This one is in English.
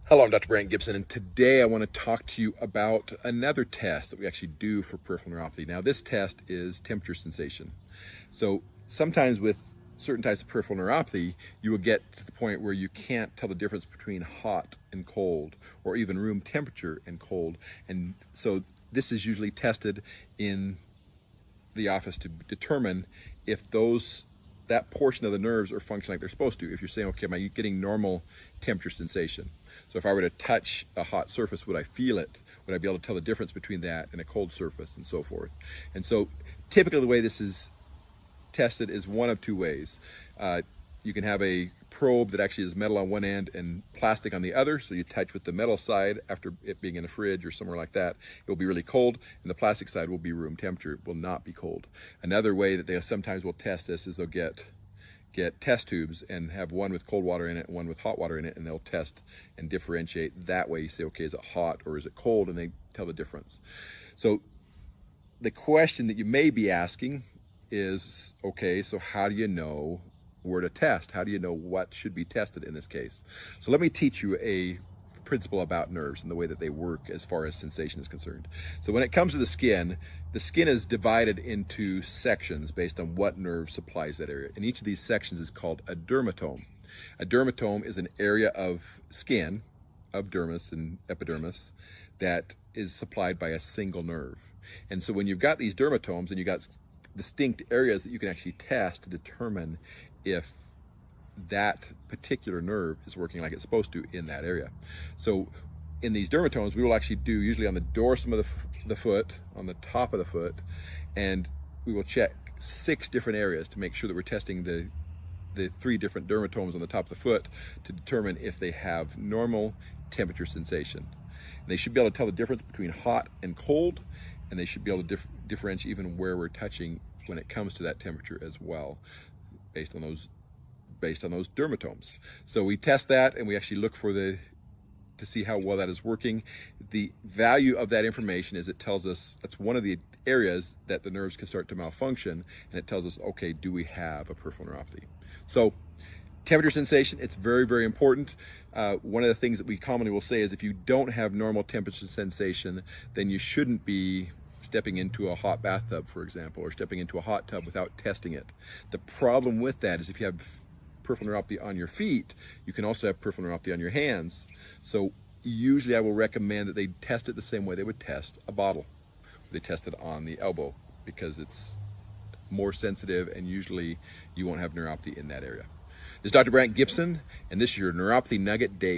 Hello, I'm Dr. Brandt Gibson, and today I want to talk to you about another test that we actually do for peripheral neuropathy. Now, this test is temperature sensation. So sometimes with certain types of peripheral neuropathy, you will get to the point where you can't tell the difference between hot and cold, or even room temperature and cold. And so this is usually tested in the office to determine if that portion of the nerves are functioning like they're supposed to. If you're saying, okay, am I getting normal temperature sensation? So if I were to touch a hot surface, would I feel it? Would I be able to tell the difference between that and a cold surface, and so forth? And so typically the way this is tested is one of two ways. You can have a probe that actually is metal on one end and plastic on the other. So you touch with the metal side after it being in a fridge or somewhere like that. It will be really cold, and the plastic side will be room temperature. It will not be cold. Another way that they sometimes will test this is they'll get test tubes and have one with cold water in it and one with hot water in it, and they'll test and differentiate that way. You say, okay, is it hot or is it cold? And they tell the difference. So the question that you may be asking is, okay, so how do you know where to test? How do you know what should be tested in this case? So let me teach you a principle about nerves and the way that they work as far as sensation is concerned. So when it comes to the skin is divided into sections based on what nerve supplies that area. And each of these sections is called a dermatome. A dermatome is an area of skin, of dermis and epidermis, that is supplied by a single nerve. And so when you've got these dermatomes and you've got distinct areas that you can actually test to determine if that particular nerve is working like it's supposed to in that area. So in these dermatomes, we will actually do usually on the dorsum of the foot, on the top of the foot, and we will check 6 different areas to make sure that we're testing the 3 different dermatomes on the top of the foot to determine if they have normal temperature sensation. And they should be able to tell the difference between hot and cold, and they should be able to differentiate even where we're touching when it comes to that temperature as well, based on those dermatomes. So we test that, and we actually look to see how well that is working. The value of that information is it tells us that's one of the areas that the nerves can start to malfunction, and it tells us, okay, do we have a peripheral neuropathy? So temperature sensation, it's very, very important. One of the things that we commonly will say is if you don't have normal temperature sensation, then you shouldn't be stepping into a hot bathtub, for example, or stepping into a hot tub without testing it. The problem with that is if you have peripheral neuropathy on your feet, you can also have peripheral neuropathy on your hands. So usually I will recommend that they test it the same way they would test a bottle. They test it on the elbow because it's more sensitive, and usually you won't have neuropathy in that area. This is Dr. Brandt Gibson, and this is your Neuropathy Nugget Day.